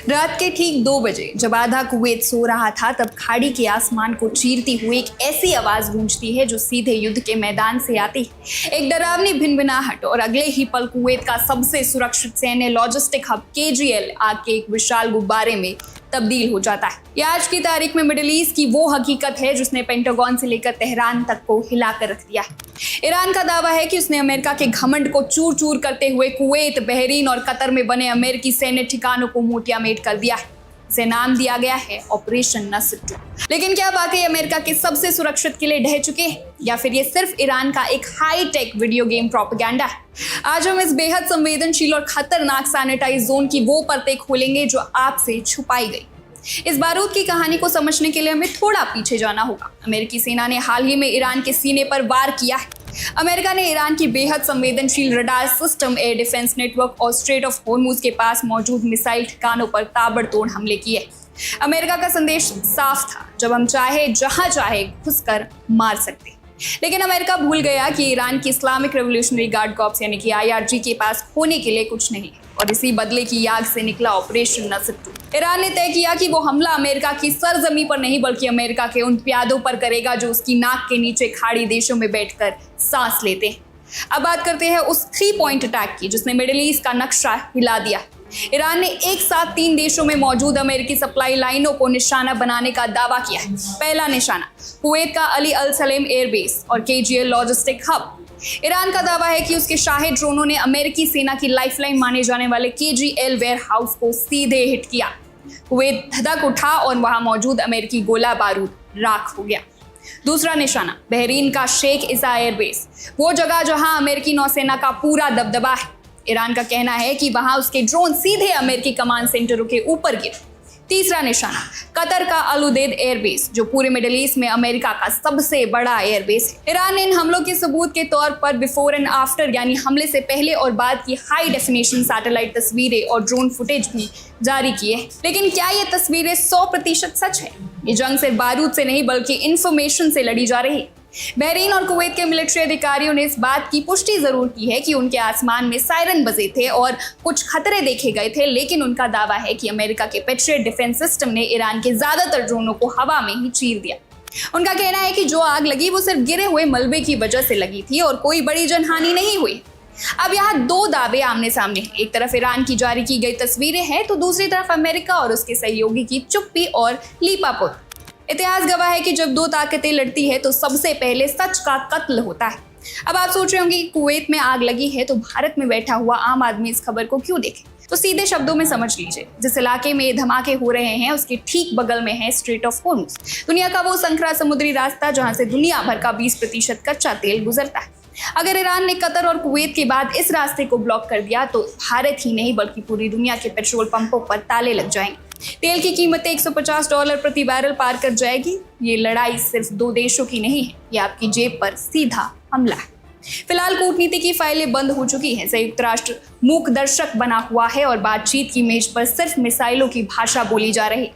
रात के ठीक 2 बजे जब आधा कुवैत सो रहा था, तब खाड़ी के आसमान को चीरती हुई एक ऐसी आवाज गूंजती है जो सीधे युद्ध के मैदान से आती है। एक डरावनी भिनभिनाहट और अगले ही पल कुवैत का सबसे सुरक्षित सैन्य लॉजिस्टिक हब केजीएल आग के एक विशाल गुब्बारे में तब्दील हो जाता है। यह आज की तारीख में मिडिल ईस्ट की वो हकीकत है जिसने पेंटागन से लेकर तेहरान तक को हिलाकर रख दिया है। ईरान का दावा है कि उसने अमेरिका के घमंड को चूर चूर करते हुए कुवैत, बहरीन और कतर में बने अमेरिकी सैन्य ठिकानों को मोटियामेट कर दिया है। इसे नाम दिया गया है ऑपरेशन नस्र 2। लेकिन क्या वाकई अमेरिका के सबसे सुरक्षित किले ढह चुके हैं, या फिर ये सिर्फ ईरान का एक high tech video game propaganda है? आज हम इस बेहद संवेदनशील और खतरनाक सैनिटाइज जोन की वो परतें खोलेंगे जो आपसे छुपाई गई। इस बारूद की कहानी को समझने के लिए हमें थोड़ा पीछे जाना होगा। अमेरिकी सेना ने हाल ही में ईरान के सीने पर वार किया है। अमेरिका ने ईरान की बेहद संवेदनशील radar system, air defence network और स्ट्रेट ऑफ हॉर्मुज के पास मौजूद मिसाइल ठिकानों पर ताबड़तोड़ हमले किए। अमेरिका का संदेश साफ था, जब हम चाहे जहां चाहे घुसकर मार सकते। लेकिन अमेरिका भूल गया कि ईरान की इस्लामिक रेवोल्यूशनरी गार्ड कॉर्प्स यानी कि IRG के पास होने के लिए कुछ नहीं, और इसी बदले की याद से निकला ऑपरेशन नस्र 2। ईरान ने तय किया कि वो हमला अमेरिका की सरजमी पर नहीं, बल्कि अमेरिका के उन प्यादों पर करेगा जो उसकी नाक के नीचे खाड़ी देशों में बैठकर सांस लेते हैं। अब बात करते हैं उस 3 पॉइंट अटैक की जिसने मिडिल ईस्ट का नक्शा हिला दिया। ईरान ने एक साथ 3 देशों में मौजूद अमेरिकी सप्लाई लाइनों को निशाना बनाने का दावा किया है। पहला निशाना कुवैत का अली अल सलेम एयरबेस और KGL लॉजिस्टिक हब। ईरान का दावा है कि उसके शाही ड्रोनों ने अमेरिकी सेना की लाइफलाइन माने जाने वाले KGL वेयर हाउस को सीधे हिट किया। कुवैत धधक उठा और वहां मौजूद अमेरिकी गोला बारूद राख हो गया। दूसरा निशाना बहरीन का शेख ईसा एयरबेस, वो जगह जहां अमेरिकी नौसेना का पूरा दबदबा है। ईरान का कहना है कि वहां उसके ड्रोन सीधे अमेरिकी कमांड सेंटरों के ऊपर गिरे। तीसरा निशाना कतर का अल उदेद एयरबेस, जो पूरे मिडिल ईस्ट में अमेरिका का सबसे बड़ा एयरबेस है। ईरान ने इन हमलों के सबूत के तौर पर बिफोर एंड आफ्टर यानी हमले से पहले और बाद की हाई डेफिनेशन सैटेलाइट तस्वीरें और ड्रोन फुटेज भी जारी किए। लेकिन क्या ये तस्वीरें 100% सच है? ये जंग सिर्फ बारूद से नहीं बल्कि इंफॉर्मेशन से लड़ी जा रही है। बहरीन और कुवैत के मिलिट्री अधिकारियों ने इस बात की पुष्टि जरूर की है कि उनके आसमान में सायरन बजे थे और कुछ खतरे देखे गए थे, लेकिन उनका दावा है कि अमेरिका के पेट्रियट डिफेंस सिस्टम ने ईरान के ज्यादातर ड्रोनों को हवा में ही चीर दिया। उनका कहना है कि जो आग लगी वो सिर्फ गिरे हुए मलबे की वजह से लगी थी और कोई बड़ी जनहानि नहीं हुई। अब यहाँ 2 दावे आमने सामने हैं। एक तरफ ईरान की जारी की गई तस्वीरें हैं, तो दूसरी तरफ अमेरिका और उसके सहयोगी की चुप्पी और लीपापोत। इतिहास गवाह है कि जब 2 ताकतें लड़ती है तो सबसे पहले सच का कत्ल होता है। अब आप सोच रहे होंगे कि कुवैत में आग लगी है तो भारत में बैठा हुआ आम आदमी इस खबर को क्यों देखे? तो सीधे शब्दों में समझ लीजिए, जिस इलाके में ये धमाके हो रहे हैं उसके ठीक बगल में है स्ट्रेट ऑफ हॉर्मुज, दुनिया का वो संकरा समुद्री रास्ता जहां से दुनिया भर का 20% कच्चा तेल गुजरता है। अगर ईरान ने कतर और कुवैत के बाद इस रास्ते को ब्लॉक कर दिया तो भारत ही नहीं बल्कि पूरी दुनिया के पेट्रोल पंपों पर ताले लग जाएंगे। तेल की कीमतें $150 प्रति बैरल पार कर जाएगी। ये लड़ाई सिर्फ 2 देशों की नहीं है, ये आपकी जेब पर सीधा हमला है। फिलहाल कूटनीति की फाइलें बंद हो चुकी हैं। संयुक्त राष्ट्र मूक दर्शक बना हुआ है और बातचीत की मेज पर सिर्फ मिसाइलों की भाषा बोली जा रही।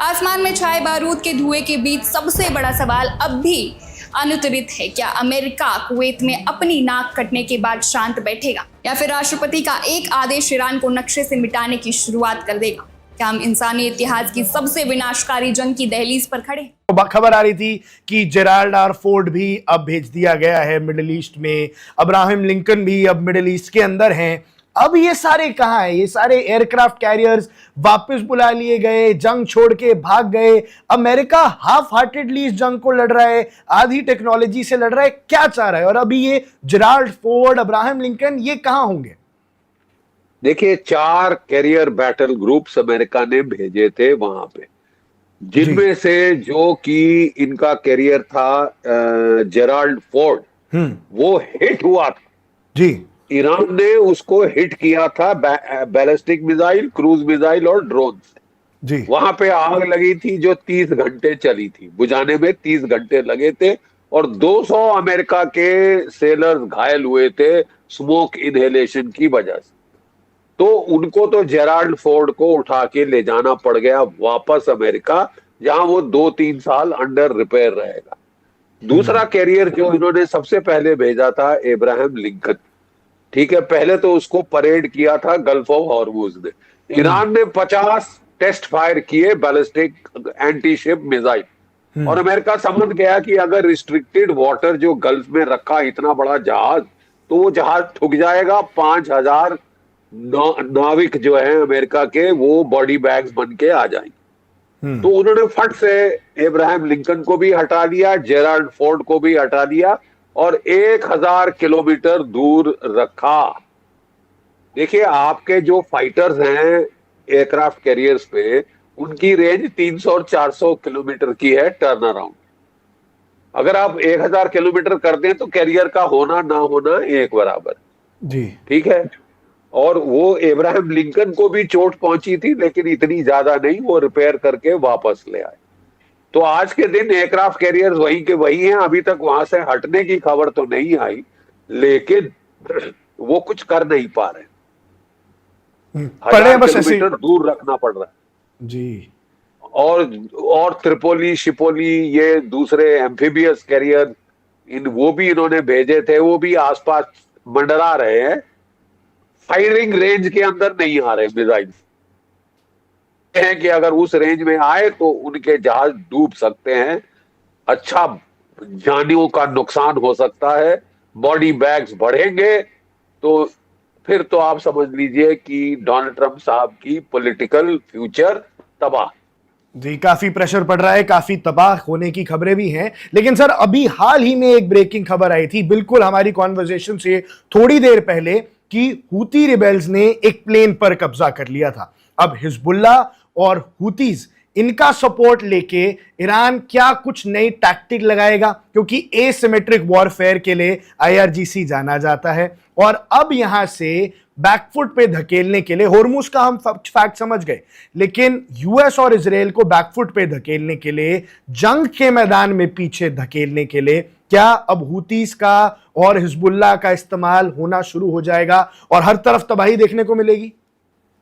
आसमान में छाए बारूद के धुएं के बीच सबसे बड़ा सवाल अब भी अनुत्तरित है। क्या अमेरिका कुवैत में अपनी नाक कटने के बाद शांत बैठेगा, या फिर राष्ट्रपति का एक आदेश ईरान को नक्शे से मिटाने की शुरुआत कर देगा? क्या हम इंसानी इतिहास की सबसे विनाशकारी जंग की दहलीज पर खड़े? खबर आ रही थी कि जेराल्ड आर फोर्ड भी अब भेज दिया गया है मिडिल ईस्ट में। अब्राहम लिंकन भी अब मिडिल ईस्ट के अंदर हैं। अब ये सारे कहाँ हैं? ये सारे एयरक्राफ्ट कैरियर्स वापस बुला लिए गए, जंग छोड़ के भाग गए। अमेरिका हाफ हार्टेडली इस जंग को लड़ रहा है, आधी टेक्नोलॉजी से लड़ रहा है। क्या चाह रहा है? और अभी ये जेराल्ड फोर्ड, अब्राहम लिंकन, ये कहाँ होंगे? देखिए, 4 कैरियर बैटल ग्रुप्स अमेरिका ने भेजे थे वहां पे, जिनमें से जो कि इनका कैरियर था जेराल्ड फोर्ड, वो हिट हुआ था जी। ईरान ने उसको हिट किया था बैलिस्टिक मिसाइल, क्रूज मिसाइल और ड्रोन से जी। वहां पे आग लगी थी जो 30 घंटे चली थी। बुझाने में 30 घंटे लगे थे और 200 अमेरिका के सेलर्स घायल हुए थे स्मोक इनहेलेशन की वजह से। तो उनको तो जेराल्ड फोर्ड को उठा के ले जाना पड़ गया वापस अमेरिका, जहां वो 2-3 साल अंडर रिपेयर रहेगा। दूसरा कैरियर जो इन्होंने सबसे पहले भेजा था अब्राहम लिंकन, ठीक है, पहले तो उसको परेड किया था गल्फ ऑफ हॉर्मुज ने। ईरान ने 50 टेस्ट फायर किए बैलिस्टिक एंटी शिप मिसाइल। और अमेरिका समझ गया कि अगर रिस्ट्रिक्टेड वाटर जो गल्फ में रखा इतना बड़ा जहाज, तो वो जहाज ठुक जाएगा। 5,000 नाविक जो है अमेरिका के, वो बॉडी बैग्स बन के आ जाएंगे। तो उन्होंने फट से अब्राहम लिंकन को भी हटा लिया, जेराल्ड फोर्ड को भी हटा लिया और 1000 किलोमीटर दूर रखा। देखिए, आपके जो फाइटर्स हैं एयरक्राफ्ट कैरियर्स पे, उनकी रेंज 300 और 400 किलोमीटर की है टर्न अराउंड। अगर आप 1000 किलोमीटर कर दें तो कैरियर का होना ना होना एक बराबर जी। ठीक है। और वो अब्राहम लिंकन को भी चोट पहुंची थी, लेकिन इतनी ज्यादा नहीं, वो रिपेयर करके वापस ले आए। तो आज के दिन एयरक्राफ्ट कैरियर्स वही के वही हैं, अभी तक वहां से हटने की खबर तो नहीं आई, लेकिन वो कुछ कर नहीं पा रहे। पड़े 1000 बस ऐसे किलोमीटर दूर रखना पड़ रहा है। जी। और त्रिपोली शिपोली, ये दूसरे एम्फीबियस कैरियर, वो भी इन्होंने भेजे थे, वो भी आसपास मंडरा रहे हैं, फायरिंग रेंज के अंदर नहीं आ रहे मिसाइल हैं कि अगर उस रेंज में आए तो उनके जहाज डूब सकते हैं, अच्छा जानियों का नुकसान हो सकता है, बॉडी बैग्स बढ़ेंगे। तो फिर तो आप समझ लीजिए कि डोनाल्ड ट्रंप साहब की पॉलिटिकल फ्यूचर तबाह। जी, काफी प्रेशर पड़ रहा है, काफी तबाह होने की खबरें भी हैं। लेकिन सर, अभी हाल ही में एक ब्रेकिंग खबर आई थी बिल्कुल हमारी कॉन्वर्सेशन से थोड़ी देर पहले, कि हूती रिबेल्स ने एक प्लेन पर कब्जा कर लिया था। अब हिजबुल्ला और हूतीज, इनका सपोर्ट लेके ईरान क्या कुछ नई टैक्टिक लगाएगा? क्योंकि एसिमेट्रिक वॉरफेयर के लिए IRGC जाना जाता है, और अब यहां से बैकफुट पे धकेलने के लिए, होर्मुज का हम फैक्ट समझ गए, लेकिन यूएस और इजराइल को बैकफुट पे धकेलने के लिए, जंग के मैदान में पीछे धकेलने के लिए, क्या अब हूतीस का और हिजबुल्ला का इस्तेमाल होना शुरू हो जाएगा और हर तरफ तबाही देखने को मिलेगी?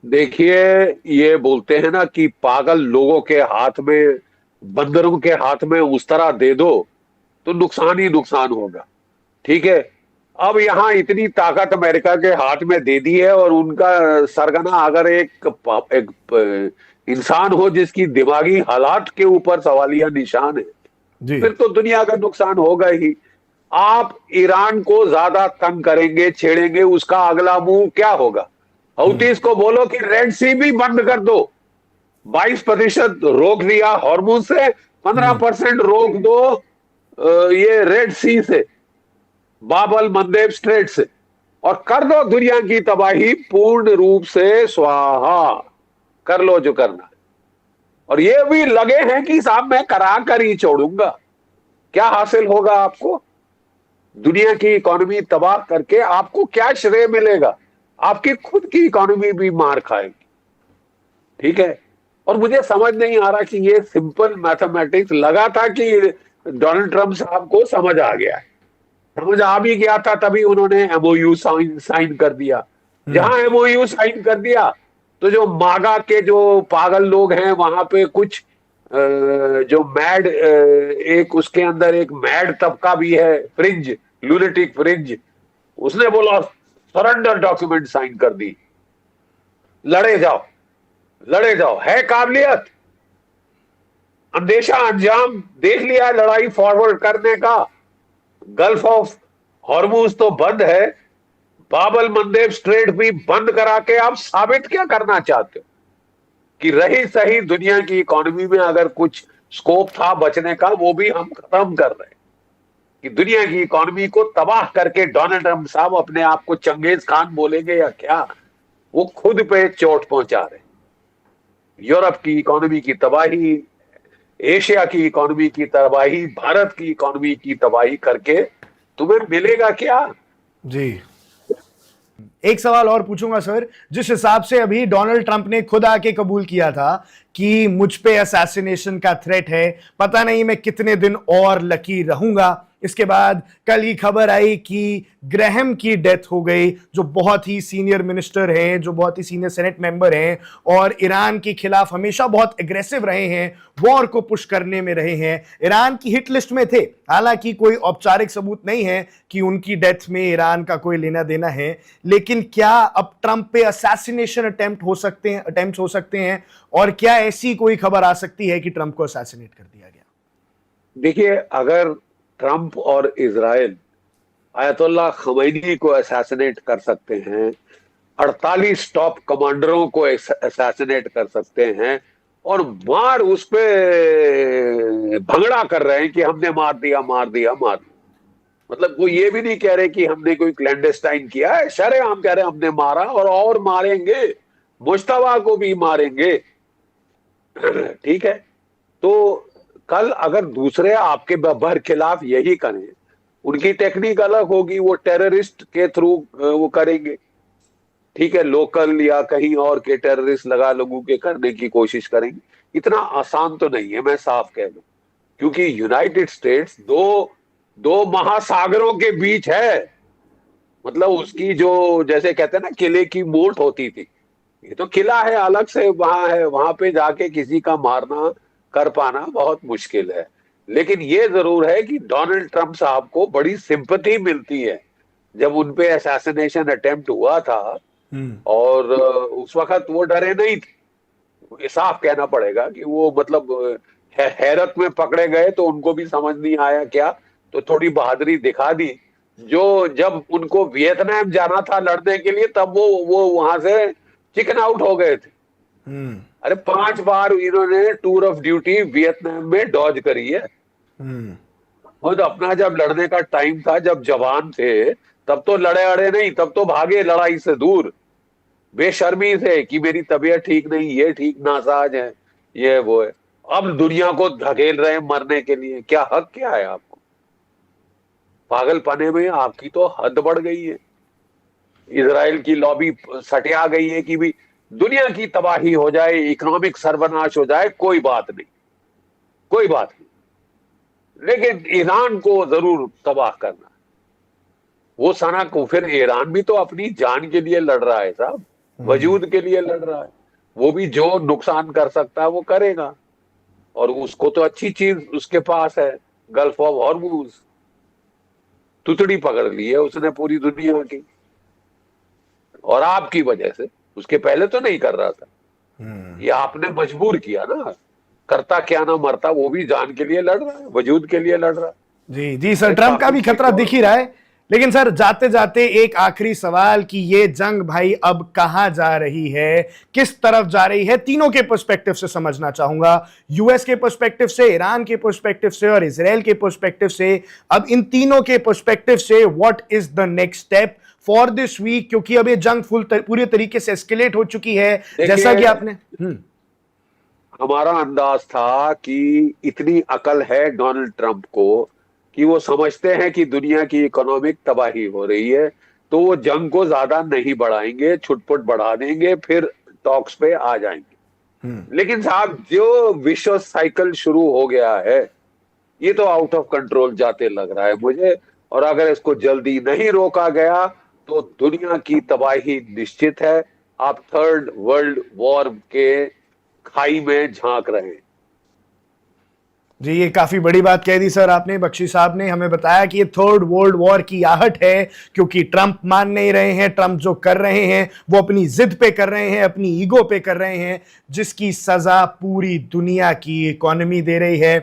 देखिए, ये बोलते हैं ना कि पागल लोगों के हाथ में, बंदरों के हाथ में उस तरह दे दो तो नुकसान ही नुकसान होगा। ठीक है, अब यहां इतनी ताकत अमेरिका के हाथ में दे दी है, और उनका सरगना अगर एक इंसान हो जिसकी दिमागी हालात के ऊपर सवालिया निशान है, फिर तो दुनिया का नुकसान होगा ही। आप ईरान को ज्यादा तंग करेंगे, छेड़ेंगे, उसका अगला मूव क्या होगा? हouthis को बोलो कि रेड सी भी बंद कर दो, 22% रोक दिया हॉर्मुज से, 15% रोक दो ये रेड सी से, बाबल मंदेब स्ट्रेट से, और कर दो दुनिया की तबाही पूर्ण रूप से स्वाहा। कर लो जो करना है। और ये भी लगे हैं कि साहब मैं करा कर ही छोड़ूंगा। क्या हासिल होगा आपको? दुनिया की इकोनॉमी तबाह करके आपको क्या श्रेय मिलेगा? आपकी खुद की इकोनॉमी भी मार खाएगी। ठीक है, और मुझे समझ नहीं आ रहा कि ये सिंपल मैथमेटिक्स, लगा था कि डोनाल्ड ट्रंप साहब को समझ आ गया है, समझ आ भी गया था, तभी उन्होंने MOU साइन कर दिया। जहां MOU साइन कर दिया तो जो मागा के जो पागल लोग हैं वहां पे कुछ जो मैड, एक उसके अंदर एक मैड तबका भी है, फ्रिंज, लूनेटिक फ्रिंज, उसने बोला सरेंडर डॉक्यूमेंट साइन कर दी, लड़े जाओ, लड़े जाओ, है काबिलियत, अंदेशा अंजाम देख लिया है लड़ाई फॉरवर्ड करने का। गल्फ ऑफ हॉर्मुज तो बंद है, बाबल मंदेब स्ट्रेट भी बंद करा के आप साबित क्या करना चाहते हो? कि रही सही दुनिया की इकोनॉमी में अगर कुछ स्कोप था बचने का, वो भी हम खत्म कर रहे हैं। कि दुनिया की इकोनॉमी को तबाह करके डोनाल्ड ट्रंप साहब अपने आप को चंगेज खान बोलेंगे या क्या? वो खुद पे चोट पहुंचा रहे। यूरोप की इकोनॉमी की तबाही, एशिया की इकोनॉमी की तबाही, भारत की इकोनॉमी की तबाही करके तुम्हें मिलेगा क्या? जी, एक सवाल और पूछूंगा सर। जिस हिसाब से अभी डोनाल्ड ट्रंप ने खुद आके कबूल किया था कि मुझ पे असैसिनेशन का थ्रेट है, पता नहीं मैं कितने दिन और लकी रहूंगा, इसके बाद कल ही खबर आई कि ग्रैहम की डेथ हो गई, जो बहुत ही सीनियर मिनिस्टर हैं, जो बहुत ही सीनियर सेनेट मेंबर हैं और ईरान के खिलाफ हमेशा बहुत एग्रेसिव रहे हैं, वॉर को पुश करने में रहे हैं, ईरान की हिट लिस्ट में थे। हालांकि कोई औपचारिक सबूत नहीं है कि उनकी डेथ में ईरान का कोई लेना देना है, लेकिन क्या अब ट्रंप पे असैसिनेशन अटेम्प्ट हो सकते हैं और क्या ऐसी कोई खबर आ सकती है कि ट्रंप को असैसिनेट कर दिया गया? देखिए, अगर ट्रंप और इजराइल आयतुल्लाह खमैनी को असैसिनेट कर सकते हैं, 48 टॉप कमांडरों को असैसिनेट कर सकते हैं और मार उस पे भंगड़ा कर रहे हैं कि हमने मार दिया, मतलब वो ये भी नहीं कह रहे कि हमने कोई क्लैंडेस्टाइन किया है, शरेआम कह रहे हैं हमने मारा और मारेंगे, मुश्तबा को भी मारेंगे। ठीक है, तो कल अगर दूसरे आपके बर खिलाफ यही करें, उनकी टेक्निक अलग होगी, वो टेररिस्ट के थ्रू वो करेंगे। ठीक है, लोकल या कहीं और के टेररिस्ट लोगों के करने की कोशिश करेंगे। इतना आसान तो नहीं है, मैं साफ कह दूं, क्योंकि यूनाइटेड स्टेट्स दो महासागरों के बीच है। मतलब उसकी जो, जैसे कहते हैं ना, किले की मोट होती थी, ये तो किला है, अलग से वहां है, वहां पे जाके किसी का मारना कर पाना बहुत मुश्किल है। लेकिन ये जरूर है कि डोनाल्ड ट्रंप साहब को बड़ी सिंपैथी मिलती है। जब उनपे असैसिनेशन अटेम्प्ट हुआ था और उस वक्त वो डरे नहीं थे, साफ कहना पड़ेगा कि वो मतलब हैरत में पकड़े गए, तो उनको भी समझ नहीं आया क्या, तो थोड़ी बहादुरी दिखा दी। जो जब उनको वियतनाम जाना था लड़ने के लिए, तब वो वहां से चिकन आउट हो गए थे। अरे 5 बार इन्होंने टूर ऑफ ड्यूटी वियतनाम में डॉज करी है। और अपना जब लड़ने का टाइम था, जब जवान थे, तब तो लड़े अड़े नहीं, तब तो भागे लड़ाई से दूर, बेशर्मी से कि मेरी तबीयत ठीक नहीं, ये ठीक नासाज है, ये वो है। अब दुनिया को धकेल रहे हैं मरने के लिए। क्या हक क्या है आपको? पागलपने में आपकी तो हद बढ़ गई है। इजराइल की लॉबी सटिया गई है कि भी दुनिया की तबाही हो जाए, इकोनॉमिक सर्वनाश हो जाए, कोई बात नहीं, लेकिन ईरान को जरूर तबाह करना। वो सना को, फिर ईरान भी तो अपनी जान के लिए लड़ रहा है साहब, वजूद के लिए लड़ रहा है। वो भी जो नुकसान कर सकता है वो करेगा, और उसको तो अच्छी चीज उसके पास है, गल्फ ऑफ हॉर्मुज, तुतड़ी पकड़ ली है उसने पूरी दुनिया की, और आपकी वजह से। उसके पहले तो नहीं कर रहा था, ये आपने मजबूर किया ना। करता क्या ना मरता, वो भी जान के लिए लड़ रहा है, वजूद के लिए लड़ रहा है। जी जी सर, ट्रंप का भी खतरा दिख ही रहा है। लेकिन सर, जाते जाते एक आखिरी सवाल कि ये जंग भाई अब कहां जा रही है, किस तरफ जा रही है, तीनों के पर्सपेक्टिव से समझना चाहूंगा। यूएस के पर्सपेक्टिव से, ईरान के पर्सपेक्टिव से और इजराइल के पर्सपेक्टिव से। अब इन तीनों के पर्सपेक्टिव से what is the next step for this week, क्योंकि अब ये जंग पूरी तरीके से एस्केलेट हो चुकी है, जैसा कि आपने हमारा अंदाज था कि इतनी अकल है डोनाल्ड ट्रंप को कि वो समझते हैं कि दुनिया की इकोनॉमिक तबाही हो रही है, तो वो जंग को ज्यादा नहीं बढ़ाएंगे, छुटपुट बढ़ा देंगे, फिर टॉक्स पे आ जाएंगे। लेकिन साहब, जो विश्व साइकिल शुरू हो गया है, ये तो आउट ऑफ कंट्रोल जाते लग रहा है मुझे। और अगर इसको जल्दी नहीं रोका गया तो दुनिया की तबाही निश्चित है। आप थर्ड वर्ल्ड वॉर के खाई में झांक रहे हैं। जी, ये काफी बड़ी बात कह दी सर आपने। बख्शी साहब ने हमें बताया कि ये थर्ड वर्ल्ड वॉर की आहट है, क्योंकि ट्रंप मान नहीं रहे हैं। ट्रंप जो कर रहे हैं वो अपनी जिद पे कर रहे हैं, अपनी ईगो पे कर रहे हैं, जिसकी सजा पूरी दुनिया की इकोनॉमी दे रही है।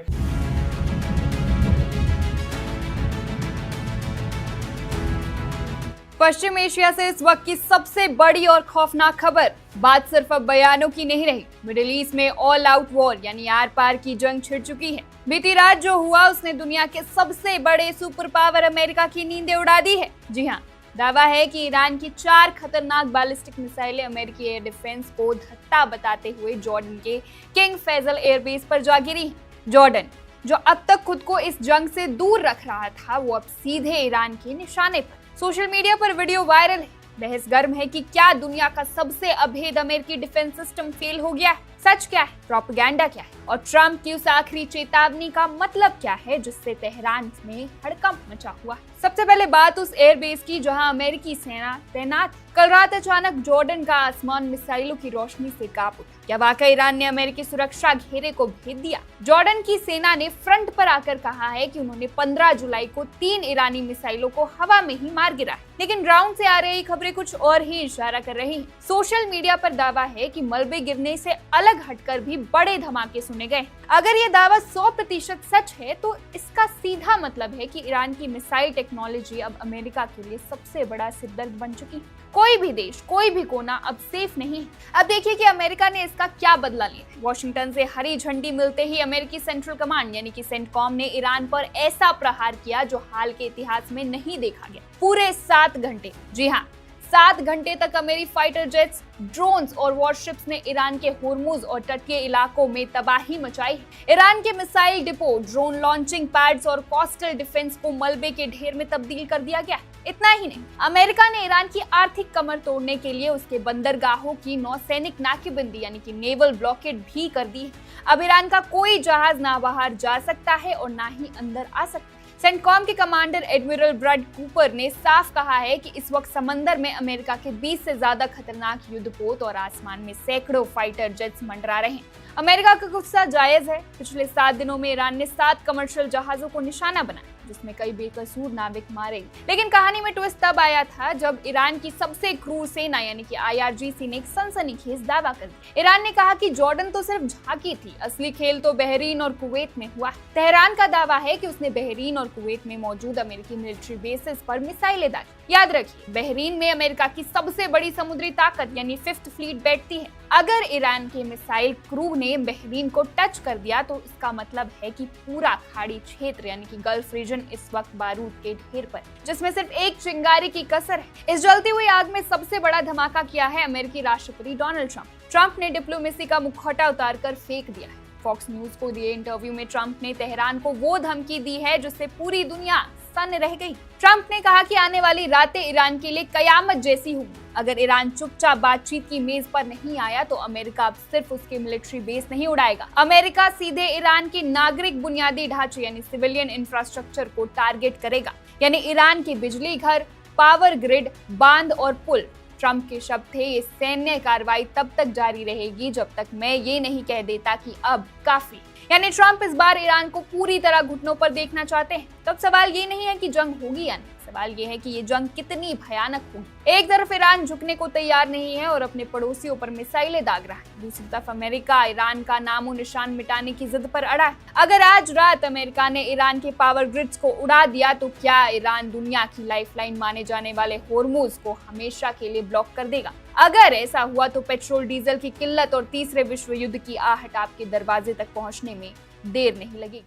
पश्चिम एशिया से इस वक्त की सबसे बड़ी और खौफनाक खबर। बात सिर्फ अब बयानों की नहीं रही, मिडिल ईस्ट में ऑल आउट वॉर यानी आर पार की जंग छिड़ चुकी है। बीती रात जो हुआ उसने दुनिया के सबसे बड़े सुपर पावर अमेरिका की नींदें उड़ा दी है। जी हाँ, दावा है कि ईरान की 4 खतरनाक बैलिस्टिक मिसाइलें अमेरिकी एयर डिफेंस को धत्ता बताते हुए जॉर्डन के किंग फैजल एयरबेस पर जा गिरी। जॉर्डन, जो अब तक खुद को इस जंग से दूर रख रहा था, वो अब सीधे ईरान के निशाने पर। सोशल मीडिया पर वीडियो वायरल है। बहस गर्म है कि क्या दुनिया का सबसे अभेद अमेरिकी डिफेंस सिस्टम फेल हो गया है। सच क्या है, प्रोपेगेंडा क्या है और ट्रंप की उस आखिरी चेतावनी का मतलब क्या है जिससे तेहरान में हड़कंप मचा हुआ है। सबसे पहले बात उस एयरबेस की जहां अमेरिकी सेना तैनात। कल रात अचानक जॉर्डन का आसमान मिसाइलों की रोशनी से कांप उठा। क्या वाकई ईरान ने अमेरिकी सुरक्षा घेरे को भेद दिया? जॉर्डन की सेना ने फ्रंट पर आकर कहा है कि उन्होंने 15 जुलाई को 3 ईरानी मिसाइलों को हवा में ही मार गिराया, लेकिन ग्राउंड से आ रही खबरें कुछ और ही इशारा कर रही हैं। सोशल मीडिया पर दावा है कि मलबे गिरने से अलग हटकर भी बड़े धमाके सुने गए। अगर ये दावा 100% सच है तो इसका सीधा मतलब है कि ईरान की मिसाइल टेक्नोलॉजी अब अमेरिका के लिए सबसे बड़ा सिरदर्द बन चुकी है। कोई भी देश, कोई भी कोना अब सेफ नहीं है। अब देखिए कि अमेरिका ने इसका क्या बदला लिया। वॉशिंगटन से हरी झंडी मिलते ही अमेरिकी सेंट्रल कमांड यानी कि सेंटकॉम ने ईरान पर ऐसा प्रहार किया जो हाल के इतिहास में नहीं देखा गया। पूरे 7 घंटे, जी हाँ 7 घंटे तक अमेरिकी फाइटर जेट्स, ड्रोन्स और वॉरशिप्स ने ईरान के होर्मुज और तटीय इलाकों में तबाही मचाई। ईरान के missile depot, drone launching pads और कोस्टल डिफेंस को मलबे के ढेर में तब्दील कर दिया गया। इतना ही नहीं, अमेरिका ने ईरान की आर्थिक कमर तोड़ने के लिए उसके बंदरगाहों की नौसैनिक नाकेबंदी यानी कि नेवल ब्लॉकेड भी कर दी है। अब ईरान का कोई जहाज ना बाहर जा सकता है और ना ही अंदर आ सकता है। सेंटकॉम के कमांडर एडमिरल ब्रड कूपर ने साफ कहा है कि इस वक्त समंदर में अमेरिका के 20 से ज्यादा खतरनाक युद्धपोत और आसमान में सैकड़ों फाइटर जेट्स मंडरा रहे हैं। अमेरिका का गुस्सा जायज है। पिछले 7 दिनों में ईरान ने 7 कमर्शियल जहाजों को निशाना बनाया, जिसमें कई बेकसूर नाविक मारे। लेकिन कहानी में ट्विस्ट तब आया था जब ईरान की सबसे क्रूर सेना यानी कि IRGC ने एक सनसनीखेज दावा कर दिया। ईरान ने कहा कि जॉर्डन तो सिर्फ झांकी थी, असली खेल तो बहरीन और कुवैत में हुआ। तेहरान का दावा है कि उसने बहरीन और कुवैत में मौजूद अमेरिकी मिलिट्री बेसिस पर मिसाइलें दागी। याद रखिए, बहरीन में अमेरिका की सबसे बड़ी समुद्री ताकत यानी 5th फ्लीट बैठती है। अगर ईरान के मिसाइल क्रू ने बहरीन को टच कर दिया तो इसका मतलब है कि पूरा खाड़ी क्षेत्र यानी कि गल्फ रीजन इस वक्त बारूद के ढेर पर, जिसमें सिर्फ एक चिंगारी की कसर है। इस जलती हुई आग में सबसे बड़ा धमाका किया है अमेरिकी राष्ट्रपति डोनाल्ड ट्रंप ने डिप्लोमेसी का मुखौटा उतारकर फेंक दिया है। फॉक्स न्यूज को दिए इंटरव्यू में ट्रंप ने तेहरान को वो धमकी दी है जिससे पूरी दुनिया सन्न रह गई। ट्रंप ने कहा कि आने वाली रातें ईरान के लिए कयामत जैसी होंगी। अगर ईरान चुपचाप बातचीत की मेज पर नहीं आया तो अमेरिका अब सिर्फ उसके मिलिट्री बेस नहीं उड़ाएगा, अमेरिका सीधे ईरान की नागरिक बुनियादी ढांचे यानी सिविलियन इंफ्रास्ट्रक्चर को टारगेट करेगा, यानी ईरान के बिजली घर, पावर ग्रिड, बांध और पुल। ट्रंप के शब्द थे, ये सैन्य कार्रवाई तब तक जारी रहेगी जब तक मैं ये नहीं कह देता कि अब काफी। यानी ट्रंप इस बार ईरान को पूरी तरह घुटनों पर देखना चाहते हैं। तब सवाल ये नहीं है कि जंग होगी या नहीं, सवाल ये है कि ये जंग कितनी भयानक होगी। एक तरफ ईरान झुकने को तैयार नहीं है और अपने पड़ोसियों पर मिसाइलें दाग रहा है, दूसरी तरफ अमेरिका ईरान का नामो निशान मिटाने की जिद पर अड़ा है। अगर आज रात अमेरिका ने ईरान के पावर ग्रिड्स को उड़ा दिया तो क्या ईरान दुनिया की लाइफलाइन माने जाने वाले होर्मुज को हमेशा के लिए ब्लॉक कर देगा? अगर ऐसा हुआ तो पेट्रोल डीजल की किल्लत और तीसरे विश्व युद्ध की आहट आपके दरवाजे तक पहुंचने में देर नहीं लगेगी।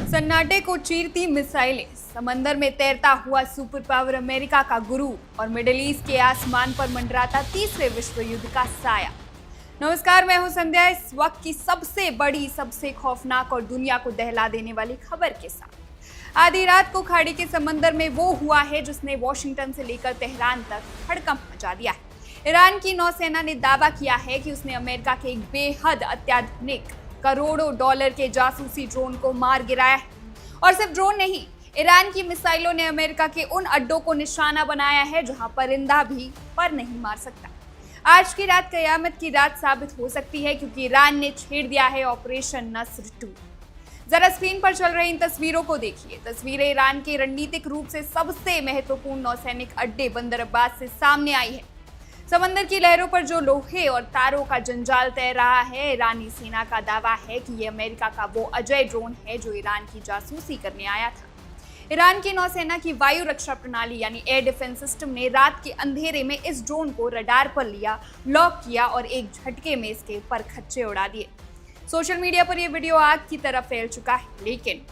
सन्नाटे को चीरती मिसाइलें, समंदर में तैरता हुआ सुपर पावर अमेरिका का गुरु और मिडिल ईस्ट के आसमान पर मंडराता तीसरे विश्व युद्ध का साया। नमस्कार, मैं हूं संध्या। इस वक्त की सबसे बड़ी, सबसे खौफनाक और दुनिया को दहला देने वाली खबर के साथ आधी रात को खाड़ी के समंदर में वो हुआ है जिसने वॉशिंगटन से लेकर तेहरान तक हड़कंप मचा दिया है। ईरान की नौसेना ने दावा किया है कि उसने अमेरिका के एक बेहद अत्याधुनिक करोड़ों डॉलर के जासूसी ड्रोन को मार गिराया है। और सिर्फ ड्रोन नहीं, ईरान की मिसाइलों ने अमेरिका के उन अड्डों को निशाना बनाया है जहां परिंदा भी पर नहीं मार सकता। आज की रात कयामत की रात साबित हो सकती है क्योंकि ईरान ने छेड़ दिया है ऑपरेशन नस्र 2। जरा स्क्रीन पर चल रही इन तस्वीरों को देखिए। तस्वीरें ईरान के रणनीतिक रूप से सबसे महत्वपूर्ण नौसैनिक अड्डे बंदर अब्बास से सामने आई है। समंदर की लहरों पर जो लोहे और तारों का जंजाल तैर रहा है, ईरानी सेना का दावा है कि ये अमेरिका का वो अजय ड्रोन है जो ईरान की जासूसी करने आया था। ईरान की नौसेना की वायु रक्षा प्रणाली यानी एयर डिफेंस सिस्टम ने रात के अंधेरे में इस ड्रोन को रडार पर लिया, लॉक किया और एक झटके में इसके परखच्चे उड़ा दिए। सोशल मीडिया पर यह वीडियो आग की तरह फैल चुका है, लेकिन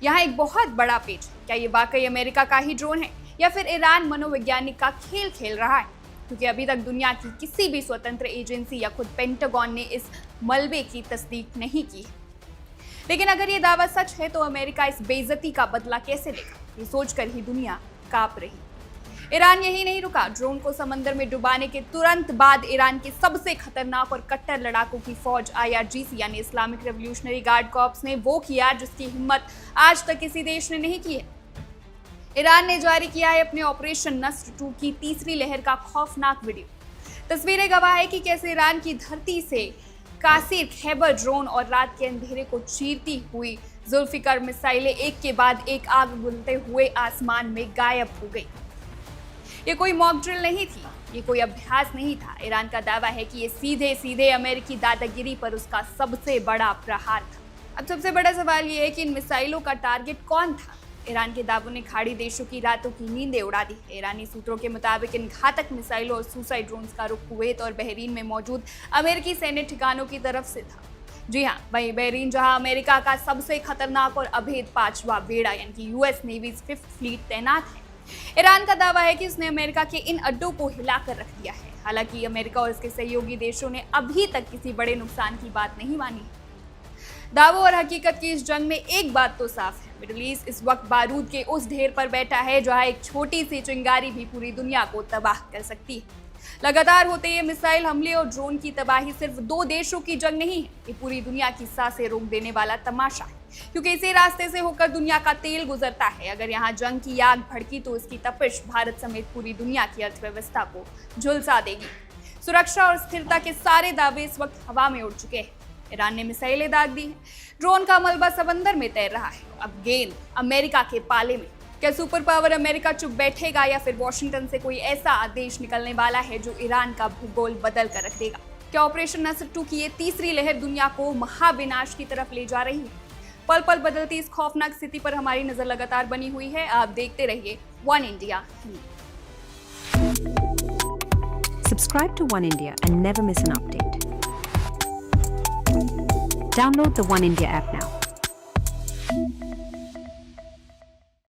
यहाँ एक बहुत बड़ा पेच है। क्या ये वाकई अमेरिका का ही ड्रोन है या फिर ईरान मनोवैज्ञानिक का खेल खेल रहा है? क्योंकि अभी तक दुनिया की किसी भी स्वतंत्र एजेंसी या खुद पेंटागन ने इस मलबे की तस्दीक नहीं की है। लेकिन अगर ये दावा सच है तो अमेरिका इस बेइज्जती का बदला कैसे लेगा, ये सोचकर ही दुनिया कांप रही। ईरान यही नहीं रुका, ड्रोन को समंदर में डुबाने के तुरंत बाद ईरान की सबसे खतरनाक और कट्टर लड़ाकों की फौज IRGC यानी इस्लामिक रेवोल्यूशनरी गार्ड कॉर्प्स ने वो किया जिसकी हिम्मत आज तक किसी देश ने नहीं की है। ईरान ने जारी किया है अपने ऑपरेशन नस्र 2 की तीसरी लहर का खौफनाक वीडियो। तस्वीरें गवाह है कि कैसे ईरान की धरती से कासिर खैबर ड्रोन और रात के अंधेरे को चीरती हुई जुल्फिकार मिसाइलें एक के बाद एक आग बुझते हुए आसमान में गायब हो गई। ये कोई मॉक ड्रिल नहीं थी, ये कोई अभ्यास नहीं था। ईरान का दावा है कि ये सीधे सीधे अमेरिकी दादागिरी पर उसका सबसे बड़ा प्रहार था। अब सबसे बड़ा सवाल ये है कि इन मिसाइलों का टारगेट कौन था? ईरान के दावों ने खाड़ी देशों की रातों की नींदें उड़ा दी है। ईरानी सूत्रों के मुताबिक इन घातक मिसाइलों और सुसाइड ड्रोन्स का रुख कुवैत और बहरीन में मौजूद अमेरिकी सैन्य ठिकानों की तरफ से था। जी हाँ, वहीं बहरीन जहां अमेरिका का सबसे खतरनाक और अभेद 5वां बेड़ा यानी कि US नेवी 5th फ्लीट तैनात है। ईरान का दावा है कि उसने अमेरिका के इन अड्डों को हिलाकर रख दिया है। हालांकि अमेरिका और इसके सहयोगी देशों ने अभी तक किसी बड़े नुकसान की बात नहीं मानी है। दावों और हकीकत की इस जंग में एक बात तो साफ है, मिडिल ईस्ट इस वक्त बारूद के उस ढेर पर बैठा है जहां एक छोटी सी चिंगारी भी पूरी दुनिया को तबाह कर सकती है। लगातार होते ये मिसाइल हमले और ड्रोन की तबाही सिर्फ 2 देशों की जंग नहीं है, ये पूरी दुनिया की सांसें रोक देने वाला तमाशा है, क्योंकि इसी रास्ते से होकर दुनिया का तेल गुजरता है। अगर यहाँ जंग की आग भड़की तो इसकी तपिश भारत समेत पूरी दुनिया की अर्थव्यवस्था को झुलसा देगी। सुरक्षा और स्थिरता के सारे दावे इस वक्त हवा में उड़ चुके हैं। ईरान ने मिसाइलें दाग दी हैं, ड्रोन का मलबा समंदर में तैर रहा है। अब गेंद अमेरिका के पाले में। क्या सुपर पावर अमेरिका चुप बैठेगा या फिर वॉशिंगटन से कोई ऐसा आदेश निकलने वाला है जो ईरान का भूगोल बदल कर रख देगा? क्या ऑपरेशन नस्र 2 की ये तीसरी लहर दुनिया को महाविनाश की तरफ ले जा रही है? पल पल बदलती इस खौफनाक स्थिति पर हमारी नजर लगातार बनी हुई है। आप देखते रहिए one India. Subscribe to One India and never miss an update. Download the One India app now.